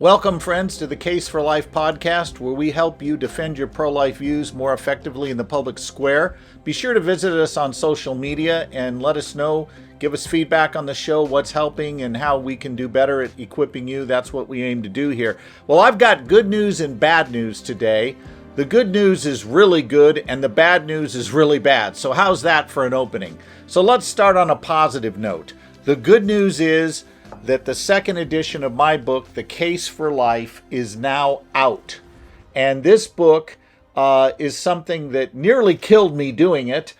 Welcome, friends, to the Case for Life podcast, where we help you defend your pro-life views more effectively in the public square. Be sure to visit us on social media and let us know, give us feedback on the show, what's helping and how we can do better at equipping you. That's what we aim to do here. Well, I've got good news and bad news today. The good news is really good and the bad news is really bad. So how's that for an opening? So let's start on a positive note. The good news is that the second edition of my book, The Case for Life, is now out. And this book is something that nearly killed me doing it.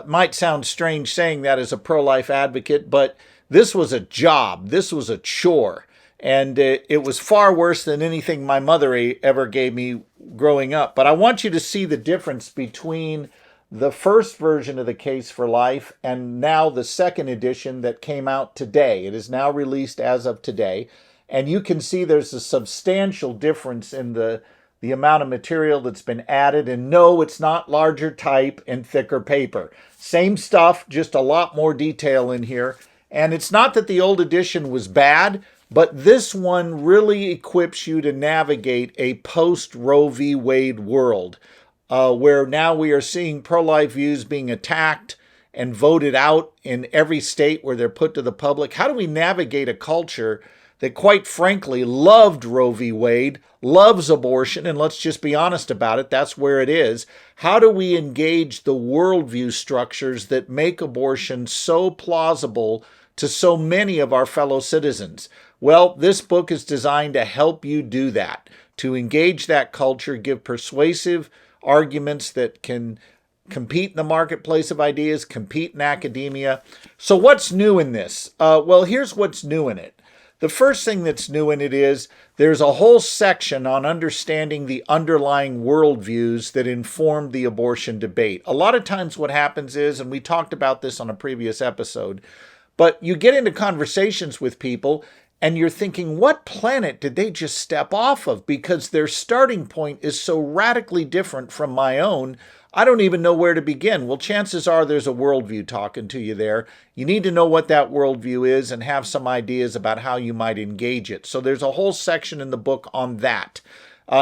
Might sound strange saying that as a pro-life advocate, but this was a job. This was a chore. And it was far worse than anything my mother ever gave me growing up. But I want you to see the difference between the first version of The Case for Life and now the second edition that came out today. It is now released as of today. And you can see there's a substantial difference in the amount of material that's been added. And no, it's not larger type and thicker paper. Same stuff, just a lot more detail in here. And it's not that the old edition was bad, but this one really equips you to navigate a post-Roe v. Wade world. Where now we are seeing pro-life views being attacked and voted out in every state where they're put to the public. How do we navigate a culture that, quite frankly, loved Roe v. Wade, loves abortion, and let's just be honest about it, that's where it is. How do we engage the worldview structures that make abortion so plausible to so many of our fellow citizens? Well, this book is designed to help you do that, to engage that culture, give persuasive arguments that can compete in the marketplace of ideas, compete in academia. So what's new in this? Well, here's what's new in it. The first thing that's new in it is there's a whole section on understanding the underlying worldviews that inform the abortion debate. A lot of times what happens is, and we talked about this on a previous episode, but you get into conversations with people and you're thinking, what planet did they just step off of? Because their starting point is so radically different from my own, I don't even know where to begin. Well, chances are there's a worldview talking to you there. You need to know what that worldview is and have some ideas about how you might engage it. So there's a whole section in the book on that.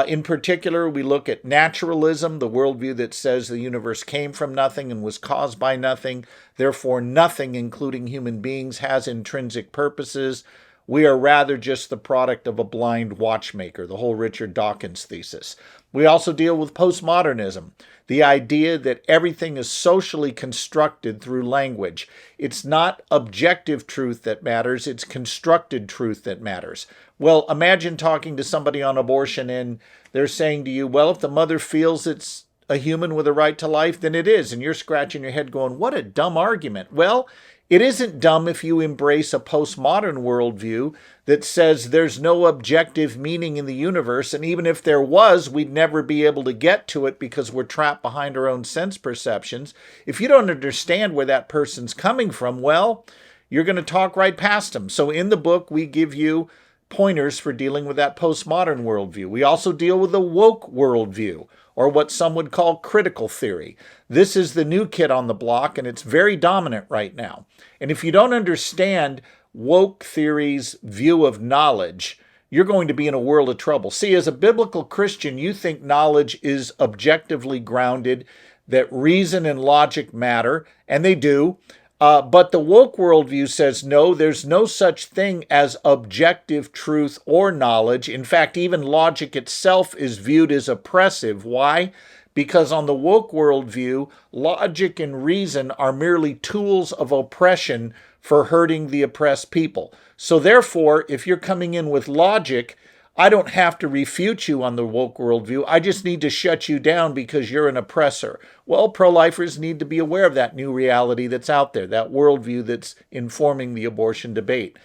In particular, we look at naturalism, the worldview that says the universe came from nothing and was caused by nothing. Therefore, nothing, including human beings, has intrinsic purposes. We are rather just the product of a blind watchmaker, the whole Richard Dawkins thesis. We also deal with postmodernism, the idea that everything is socially constructed through language. It's not objective truth that matters, it's constructed truth that matters. Well, imagine talking to somebody on abortion and they're saying to you, well, if the mother feels it's a human with a right to life, then it is. And you're scratching your head going, what a dumb argument. Well, it isn't dumb if you embrace a postmodern worldview that says there's no objective meaning in the universe, and even if there was, we'd never be able to get to it because we're trapped behind our own sense perceptions. If you don't understand where that person's coming from, well, you're going to talk right past them. So in the book, we give you pointers for dealing with that postmodern worldview. We also deal with the woke worldview, or what some would call critical theory. This is the new kid on the block, and it's very dominant right now. And if you don't understand woke theory's view of knowledge, you're going to be in a world of trouble. See, as a biblical Christian, you think knowledge is objectively grounded, that reason and logic matter, and they do. But the woke worldview says, no, there's no such thing as objective truth or knowledge. In fact, even logic itself is viewed as oppressive. Why? Because on the woke worldview, logic and reason are merely tools of oppression for hurting the oppressed people. So therefore, if you're coming in with logic, I don't have to refute you on the woke worldview. I just need to shut you down because you're an oppressor. Well, pro-lifers need to be aware of that new reality that's out there, that worldview that's informing the abortion debate.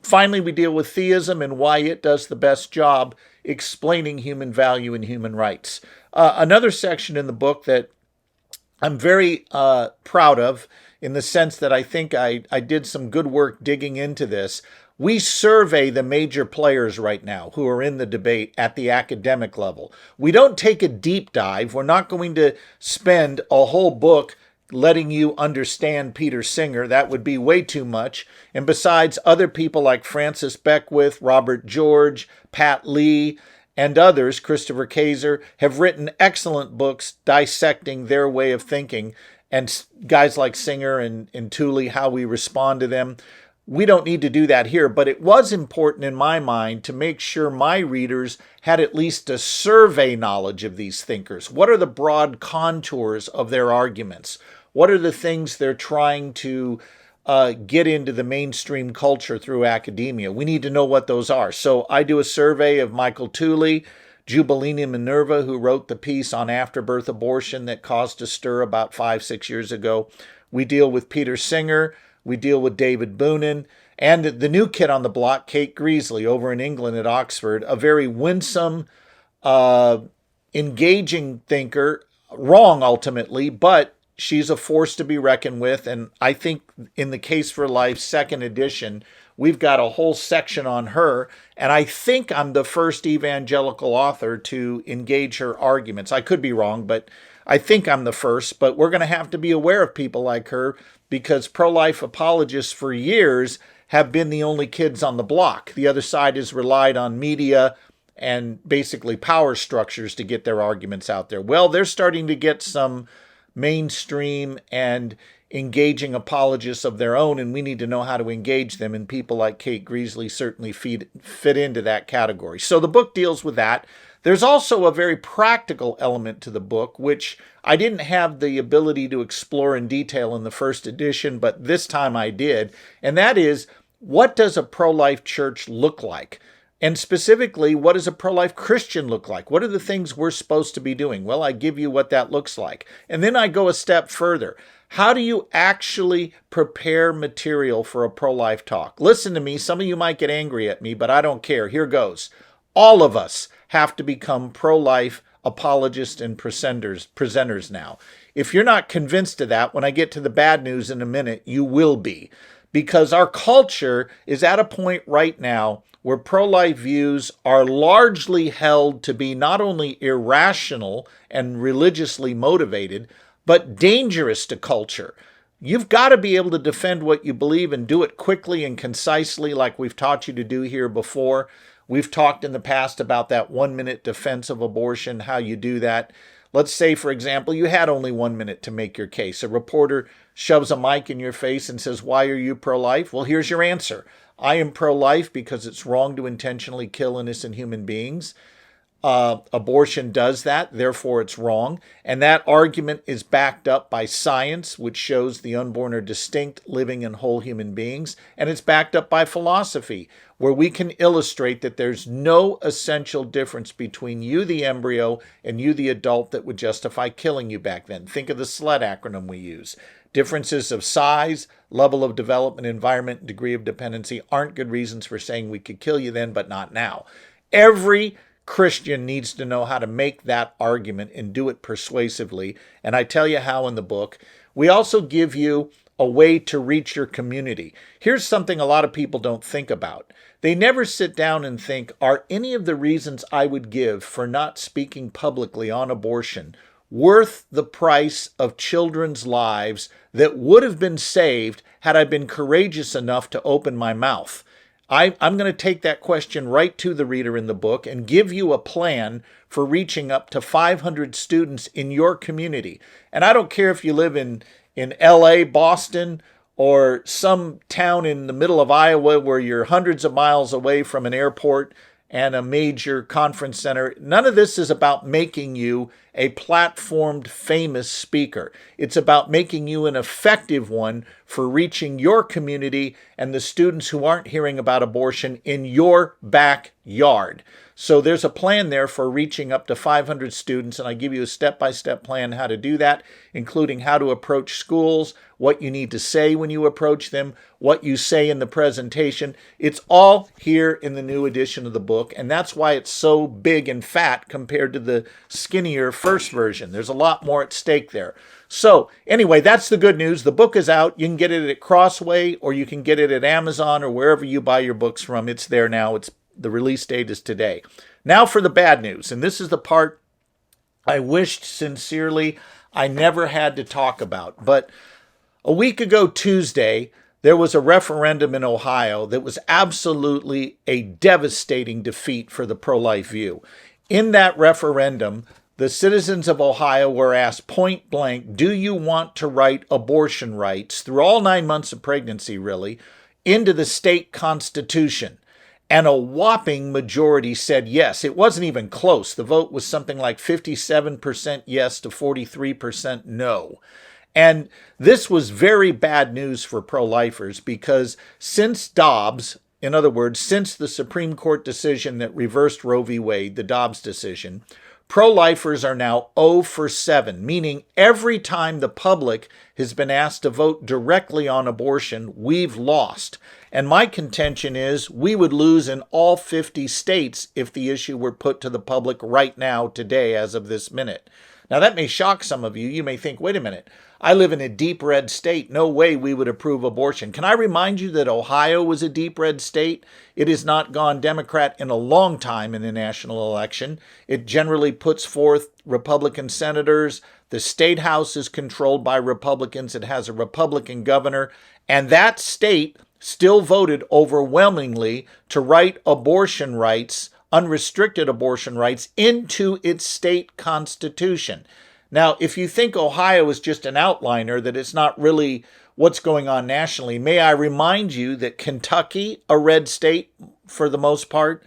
Finally, we deal with theism and why it does the best job explaining human value and human rights. Another section in the book that I'm very proud of, in the sense that I think I did some good work digging into this. We survey the major players right now who are in the debate at the academic level. We don't take a deep dive. We're not going to spend a whole book letting you understand Peter Singer. That would be way too much. And besides, other people like Francis Beckwith, Robert George, Pat Lee, and others, Christopher Kaiser, have written excellent books dissecting their way of thinking. And guys like Singer and Tooley, how we respond to them. We don't need to do that here, but it was important in my mind to make sure my readers had at least a survey knowledge of these thinkers. What are the broad contours of their arguments? What are the things they're trying to get into the mainstream culture through academia? We need to know what those are. So I do a survey of Michael Tooley, Jubilini Minerva, who wrote the piece on afterbirth abortion that caused a stir about 5-6 years ago. We deal with Peter Singer. We deal with David Boonin. And the new kid on the block, Kate Greasley, over in England at Oxford, a very winsome, engaging thinker, wrong ultimately, but she's a force to be reckoned with. And I think in the Case for Life second edition, we've got a whole section on her. And I think I'm the first evangelical author to engage her arguments. I could be wrong, but I think I'm the first. But we're going to have to be aware of people like her because pro-life apologists for years have been the only kids on the block. The other side has relied on media and basically power structures to get their arguments out there. Well, they're starting to get some mainstream and engaging apologists of their own, and we need to know how to engage them, and people like Kate Greasley certainly fit into that category. So the book deals with that. There's also a very practical element to the book, which I didn't have the ability to explore in detail in the first edition, but this time I did, and that is, what does a pro-life church look like? And specifically, what does a pro-life Christian look like? What are the things we're supposed to be doing? Well, I give you what that looks like. And then I go a step further. How do you actually prepare material for a pro-life talk? Listen to me. Some of you might get angry at me, but I don't care. Here goes. All of us have to become pro-life apologists and presenters now. If you're not convinced of that, when I get to the bad news in a minute, you will be. Because our culture is at a point right now where pro-life views are largely held to be not only irrational and religiously motivated, but dangerous to culture. You've got to be able to defend what you believe and do it quickly and concisely like we've taught you to do here before. We've talked in the past about that 1-minute defense of abortion, how you do that. Let's say, for example, you had only 1 minute to make your case. A reporter shoves a mic in your face and says, "Why are you pro-life?" Well, here's your answer. I am pro-life because it's wrong to intentionally kill innocent human beings. Abortion does that, therefore it's wrong. And that argument is backed up by science, which shows the unborn are distinct, living, and whole human beings. And it's backed up by philosophy, where we can illustrate that there's no essential difference between you, the embryo, and you, the adult, that would justify killing you back then. Think of the SLED acronym we use. Differences of size, level of development, environment, and degree of dependency aren't good reasons for saying we could kill you then, but not now. Every Christian needs to know how to make that argument and do it persuasively. And I tell you how in the book. We also give you a way to reach your community. Here's something a lot of people don't think about. They never sit down and think, are any of the reasons I would give for not speaking publicly on abortion worth the price of children's lives that would have been saved had I been courageous enough to open my mouth? I'm going to take that question right to the reader in the book and give you a plan for reaching up to 500 students in your community. And I don't care if you live in LA, Boston, or some town in the middle of Iowa where you're hundreds of miles away from an airport and a major conference center. None of this is about making you a platformed, famous speaker. It's about making you an effective one for reaching your community and the students who aren't hearing about abortion in your backyard. So there's a plan there for reaching up to 500 students, and I give you a step-by-step plan how to do that, including how to approach schools, what you need to say when you approach them, what you say in the presentation. It's all here in the new edition of the book, and that's why it's so big and fat compared to the skinnier first version. There's a lot more at stake there. So anyway, that's the good news. The book is out. You can get it at Crossway, or you can get it at Amazon or wherever you buy your books from. It's there now. The release date is today. Now for the bad news, and this is the part I wished sincerely I never had to talk about. But a week ago Tuesday, there was a referendum in Ohio that was absolutely a devastating defeat for the pro-life view. In that referendum, the citizens of Ohio were asked point blank, do you want to write abortion rights through all 9 months of pregnancy, really, into the state constitution? And a whopping majority said yes. It wasn't even close. The vote was something like 57% yes to 43% no. And this was very bad news for pro-lifers because since Dobbs, in other words, since the Supreme Court decision that reversed Roe v. Wade, the Dobbs decision, pro-lifers are now 0 for 7, meaning every time the public has been asked to vote directly on abortion, we've lost. And my contention is we would lose in all 50 states if the issue were put to the public right now, today, as of this minute. Now, that may shock some of you. You may think, wait a minute, I live in a deep red state. No way we would approve abortion. Can I remind you that Ohio was a deep red state? It has not gone Democrat in a long time in the national election. It generally puts forth Republican senators. The state house is controlled by Republicans. It has a Republican governor. And that state still voted overwhelmingly to write abortion rights, unrestricted abortion rights, into its state constitution. Now, if you think Ohio is just an outliner, that it's not really what's going on nationally, may I remind you that Kentucky, a red state for the most part,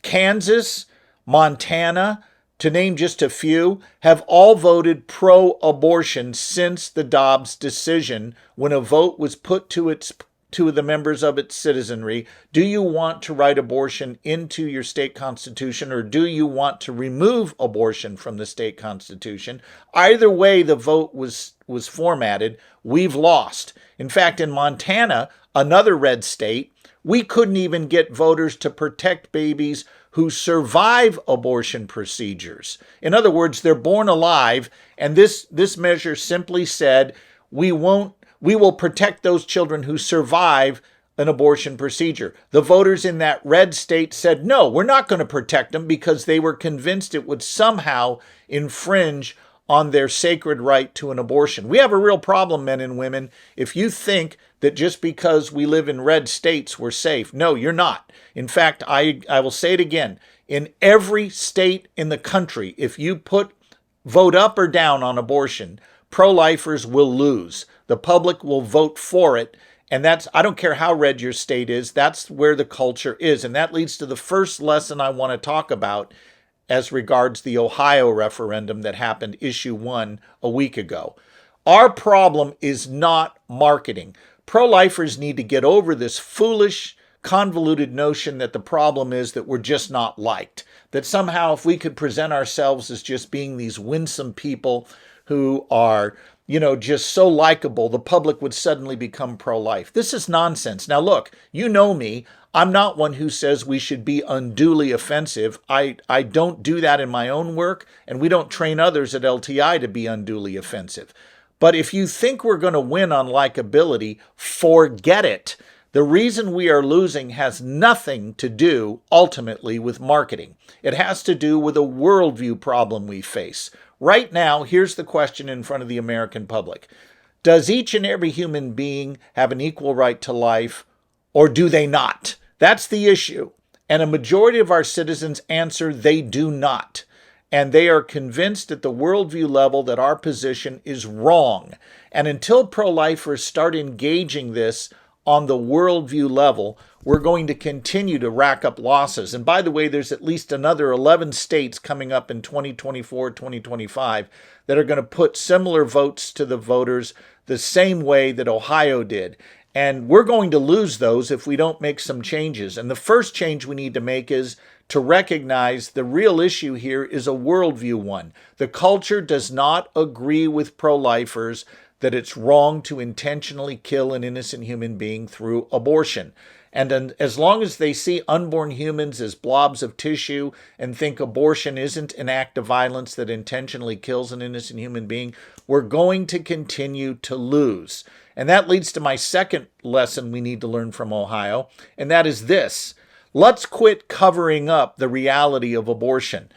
Kansas, Montana, to name just a few, have all voted pro-abortion since the Dobbs decision, when a vote was put to the members of its citizenry. Do you want to write abortion into your state constitution, or do you want to remove abortion from the state constitution? Either way the vote was formatted, we've lost. In fact, in Montana, another red state, we couldn't even get voters to protect babies who survive abortion procedures. In other words, they're born alive, and this measure simply said, we will protect those children who survive an abortion procedure. The voters in that red state said, no, we're not going to protect them, because they were convinced it would somehow infringe on their sacred right to an abortion. We have a real problem, men and women, if you think that just because we live in red states, we're safe. No, you're not. In fact, I will say it again. In every state in the country, if you vote up or down on abortion, pro-lifers will lose. The public will vote for it. And I don't care how red your state is, that's where the culture is. And that leads to the first lesson I want to talk about as regards the Ohio referendum that happened, issue 1, a week ago. Our problem is not marketing. Pro-lifers need to get over this foolish, convoluted notion that the problem is that we're just not liked. That somehow if we could present ourselves as just being these winsome people who are, just so likable, the public would suddenly become pro-life. This is nonsense. Now look, you know me. I'm not one who says we should be unduly offensive. I don't do that in my own work, and we don't train others at LTI to be unduly offensive. But if you think we're going to win on likability, forget it. The reason we are losing has nothing to do, ultimately, with marketing. It has to do with a worldview problem we face. Right now, here's the question in front of the American public. Does each and every human being have an equal right to life, or do they not? That's the issue. And a majority of our citizens answer they do not. And they are convinced at the worldview level that our position is wrong. And until pro-lifers start engaging this on the worldview level, we're going to continue to rack up losses. And by the way, there's at least another 11 states coming up in 2024, 2025 that are going to put similar votes to the voters the same way that Ohio did. And we're going to lose those if we don't make some changes. And the first change we need to make is to recognize the real issue here is a worldview one. The culture does not agree with pro-lifers that it's wrong to intentionally kill an innocent human being through abortion. And as long as they see unborn humans as blobs of tissue and think abortion isn't an act of violence that intentionally kills an innocent human being, we're going to continue to lose. And that leads to my second lesson we need to learn from Ohio, and that is this. Let's quit covering up the reality of abortion.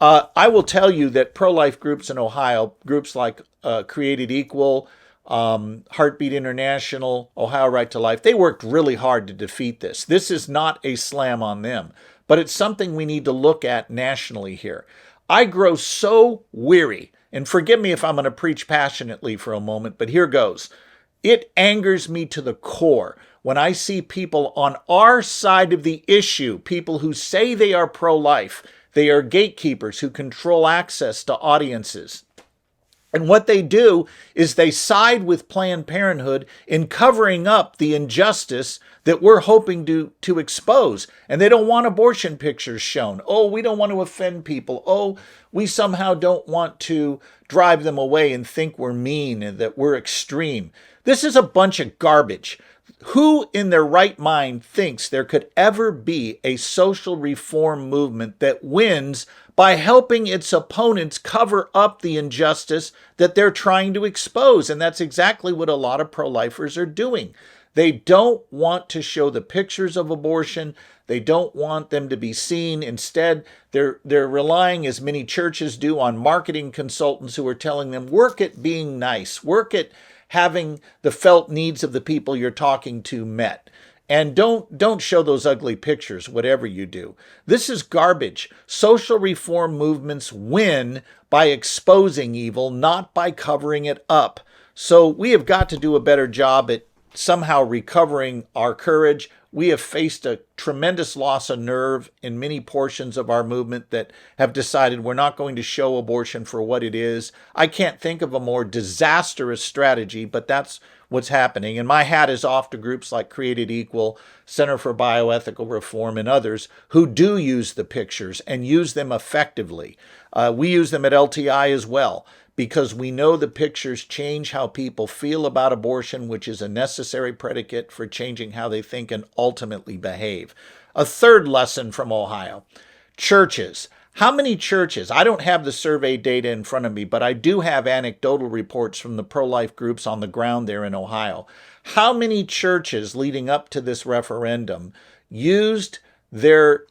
I will tell you that pro-life groups in Ohio, groups like Created Equal, Heartbeat International, Ohio Right to Life, they worked really hard to defeat this. This is not a slam on them, but it's something we need to look at nationally here. I grow so weary, and forgive me if I'm going to preach passionately for a moment, but here goes. It angers me to the core when I see people on our side of the issue, people who say they are pro-life. They are gatekeepers who control access to audiences. And what they do is they side with Planned Parenthood in covering up the injustice that we're hoping to expose. And they don't want abortion pictures shown. Oh, we don't want to offend people. Oh, we somehow don't want to drive them away and think we're mean and that we're extreme. This is a bunch of garbage. Who in their right mind thinks there could ever be a social reform movement that wins by helping its opponents cover up the injustice that they're trying to expose? And that's exactly what a lot of pro-lifers are doing. They don't want to show the pictures of abortion. They don't want them to be seen. Instead, they're relying, as many churches do, on marketing consultants who are telling them, work at being nice, work at having the felt needs of the people you're talking to met. And don't show those ugly pictures, whatever you do. This is garbage. Social reform movements win by exposing evil, not by covering it up. So we have got to do a better job at somehow recovering our courage. We have faced a tremendous loss of nerve in many portions of our movement that have decided we're not going to show abortion for what it is. I can't think of a more disastrous strategy, but that's what's happening. And my hat is off to groups like Created Equal, Center for Bioethical Reform, and others who do use the pictures and use them effectively. We use them at LTI as well, because we know the pictures change how people feel about abortion, which is a necessary predicate for changing how they think and ultimately behave. A third lesson from Ohio: churches. How many churches? I don't have the survey data in front of me, but I do have anecdotal reports from the pro-life groups on the ground there in Ohio. How many churches leading up to this referendum used their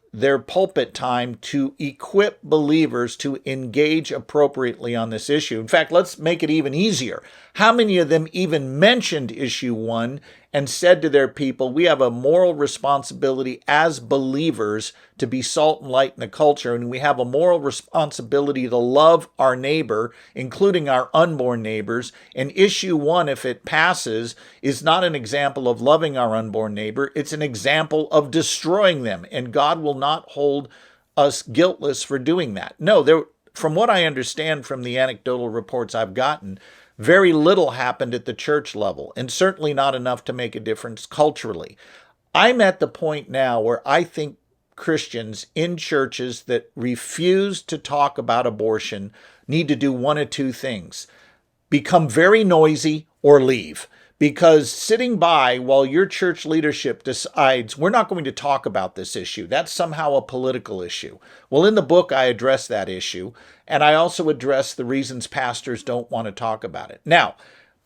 pulpit time to equip believers to engage appropriately on this issue? In fact, let's make it even easier. How many of them even mentioned issue 1 and said to their people, we have a moral responsibility as believers to be salt and light in the culture, and we have a moral responsibility to love our neighbor, including our unborn neighbors. And issue 1, if it passes, is not an example of loving our unborn neighbor. It's an example of destroying them, and God will not hold us guiltless for doing that. No, from what I understand from the anecdotal reports I've gotten, very little happened at the church level, and certainly not enough to make a difference culturally. I'm at the point now where I think Christians in churches that refuse to talk about abortion need to do one of two things: become very noisy or leave. Because sitting by while your church leadership decides we're not going to talk about this issue, that's somehow a political issue. Well, in the book, I address that issue, and I also address the reasons pastors don't want to talk about it. Now,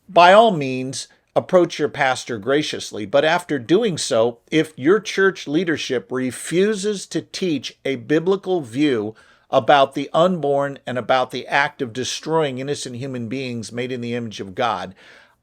by all means, approach your pastor graciously, but after doing so, if your church leadership refuses to teach a biblical view about the unborn and about the act of destroying innocent human beings made in the image of God,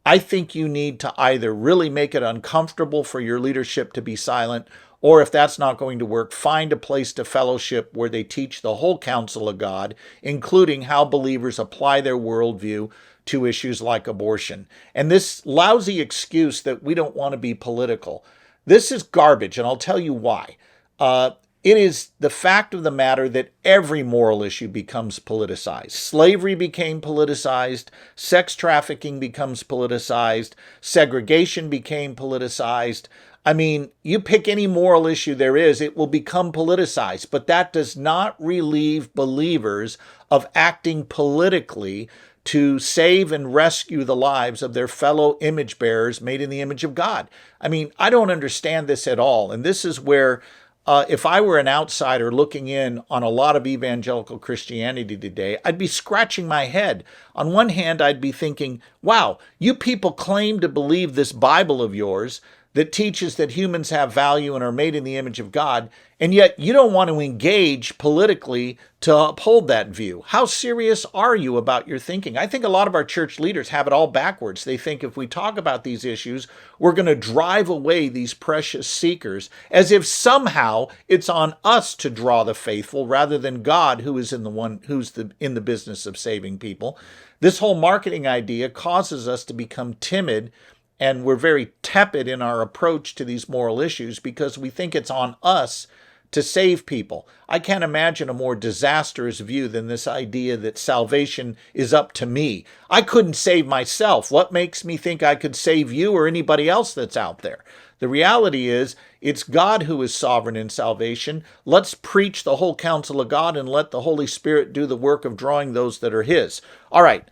I think you need to either really make it uncomfortable for your leadership to be silent, or if that's not going to work, find a place to fellowship where they teach the whole counsel of God, including how believers apply their worldview to issues like abortion. And this lousy excuse that we don't want to be political, this is garbage, and I'll tell you why. It is the fact of the matter that every moral issue becomes politicized. Slavery became politicized. Sex trafficking becomes politicized. Segregation became politicized. I mean, you pick any moral issue there is, it will become politicized. But that does not relieve believers of acting politically to save and rescue the lives of their fellow image bearers made in the image of God. I mean, I don't understand this at all. And this is where if I were an outsider looking in on a lot of evangelical Christianity today, I'd be scratching my head. On one hand, I'd be thinking, wow, you people claim to believe this Bible of yours that teaches that humans have value and are made in the image of God, and yet you don't want to engage politically to uphold that view. How serious are you about your thinking? I think a lot of our church leaders have it all backwards. They think if we talk about these issues, we're going to drive away these precious seekers, as if somehow it's on us to draw the faithful rather than God, who is in the business of saving people. This whole marketing idea causes us to become timid, and we're very tepid in our approach to these moral issues because we think it's on us to save people. I can't imagine a more disastrous view than this idea that salvation is up to me. I couldn't save myself. What makes me think I could save you or anybody else that's out there? The reality is, it's God who is sovereign in salvation. Let's preach the whole counsel of God and let the Holy Spirit do the work of drawing those that are His. All right,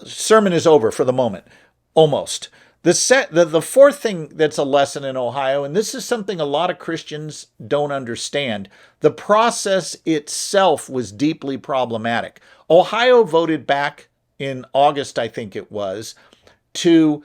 sermon is over for the moment, almost. The fourth thing that's a lesson in Ohio, and this is something a lot of Christians don't understand, the process itself was deeply problematic. Ohio voted back in August, I think it was, to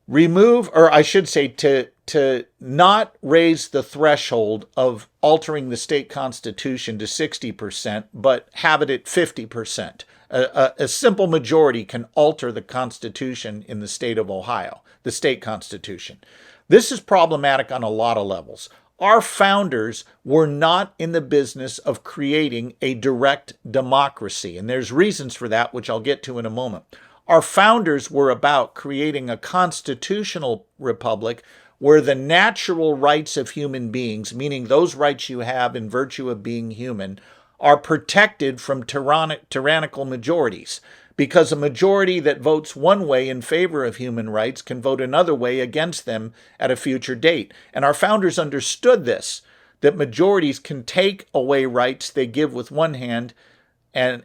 remove, or I should say to not raise the threshold of altering the state constitution to 60%, but have it at 50%. A simple majority can alter the Constitution in the state of Ohio, the state constitution. This is problematic on a lot of levels. Our founders were not in the business of creating a direct democracy, and there's reasons for that, which I'll get to in a moment. Our founders were about creating a constitutional republic where the natural rights of human beings, meaning those rights you have in virtue of being human, are protected from tyrannical majorities, because a majority that votes one way in favor of human rights can vote another way against them at a future date. And our founders understood this, that majorities can take away rights they give with one hand and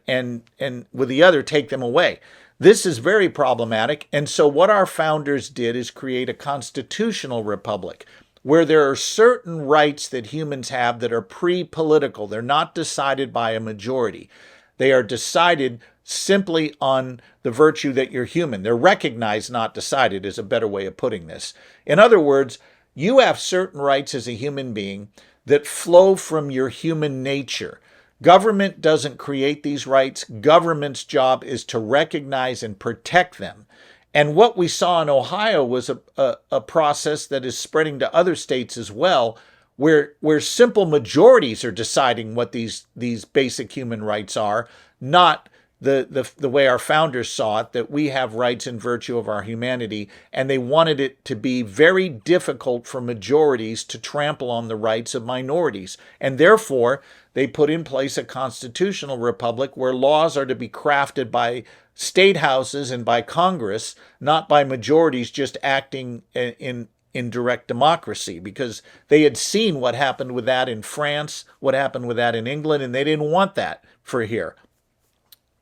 with the other take them away. This is very problematic. And so what our founders did is create a constitutional republic, where there are certain rights that humans have that are pre-political. They're not decided by a majority. They are decided simply on the virtue that you're human. They're recognized, not decided, is a better way of putting this. In other words, you have certain rights as a human being that flow from your human nature. Government doesn't create these rights. Government's job is to recognize and protect them. And what we saw in Ohio was a process that is spreading to other states as well, where simple majorities are deciding what these basic human rights are, not the way our founders saw it, that we have rights in virtue of our humanity, and they wanted it to be very difficult for majorities to trample on the rights of minorities. And therefore, they put in place a constitutional republic where laws are to be crafted by state houses and by Congress, not by majorities just acting in direct democracy, because they had seen what happened with that in France, what happened with that in England, and they didn't want that for here.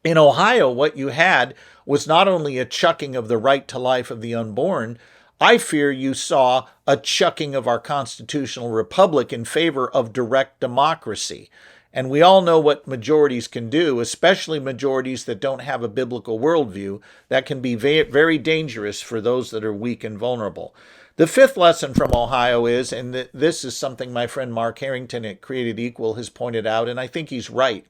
In Ohio, what you had was not only a chucking of the right to life of the unborn, I fear you saw a chucking of our constitutional republic in favor of direct democracy. And we all know what majorities can do, especially majorities that don't have a biblical worldview. That can be very dangerous for those that are weak and vulnerable. The fifth lesson from Ohio is, and this is something my friend Mark Harrington at Created Equal has pointed out, and I think he's right.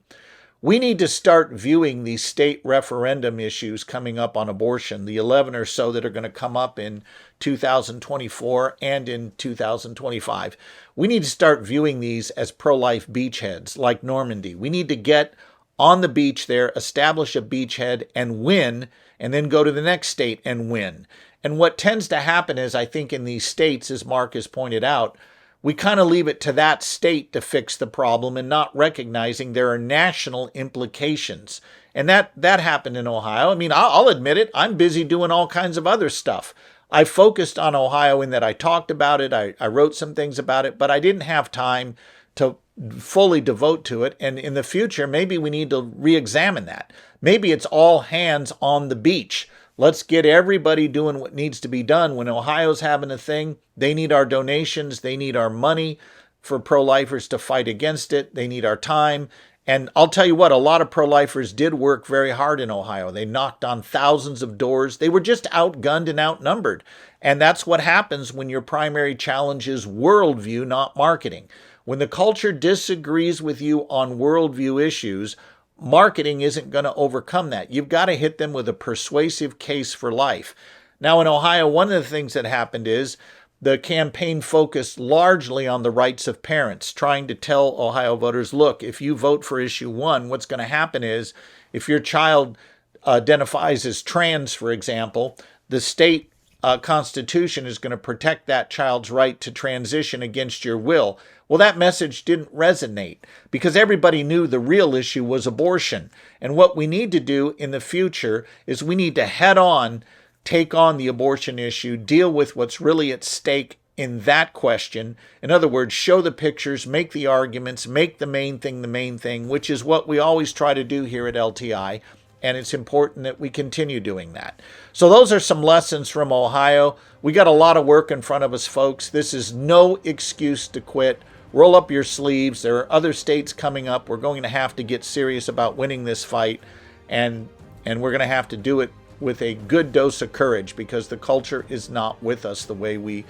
We need to start viewing these state referendum issues coming up on abortion, the 11 or so that are going to come up in 2024 and in 2025. We need to start viewing these as pro-life beachheads like Normandy. We need to get on the beach there, establish a beachhead and win, and then go to the next state and win. And what tends to happen is, I think in these states, as Mark has pointed out, we kind of leave it to that state to fix the problem and not recognizing there are national implications. And that happened in Ohio. I mean, I'll admit it. I'm busy doing all kinds of other stuff. I focused on Ohio in that I talked about it. I wrote some things about it, but I didn't have time to fully devote to it. And in the future, maybe we need to re-examine that. Maybe it's all hands on the beach. Let's get everybody doing what needs to be done. When Ohio's having a thing, they need our donations. They need our money for pro-lifers to fight against it. They need our time. And I'll tell you what, a lot of pro-lifers did work very hard in Ohio. They knocked on thousands of doors. They were just outgunned and outnumbered. And that's what happens when your primary challenge is worldview, not marketing. When the culture disagrees with you on worldview issues, marketing isn't going to overcome that. You've got to hit them with a persuasive case for life. Now, in Ohio, one of the things that happened is the campaign focused largely on the rights of parents, trying to tell Ohio voters, look, if you vote for issue 1, what's going to happen is if your child identifies as trans, for example, the state constitution is going to protect that child's right to transition against your will. Well, that message didn't resonate because everybody knew the real issue was abortion. And what we need to do in the future is we need to head on take on the abortion issue, deal with what's really at stake in that question. In other words, show the pictures, make the arguments, make the main thing, which is what we always try to do here at LTI. And it's important that we continue doing that. So those are some lessons from Ohio. We got a lot of work in front of us, folks. This is no excuse to quit. Roll up your sleeves. There are other states coming up. We're going to have to get serious about winning this fight. And we're going to have to do it with a good dose of courage because the culture is not with us the way we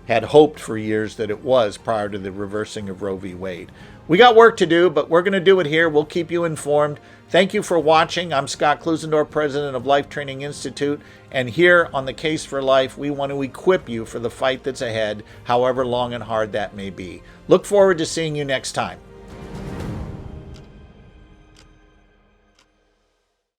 had hoped for years that it was prior to the reversing of Roe v. Wade. We got work to do, but we're going to do it here. We'll keep you informed. Thank you for watching. I'm Scott Klusendorf, president of Life Training Institute, and here on The Case for Life, we want to equip you for the fight that's ahead, however long and hard that may be. Look forward to seeing you next time.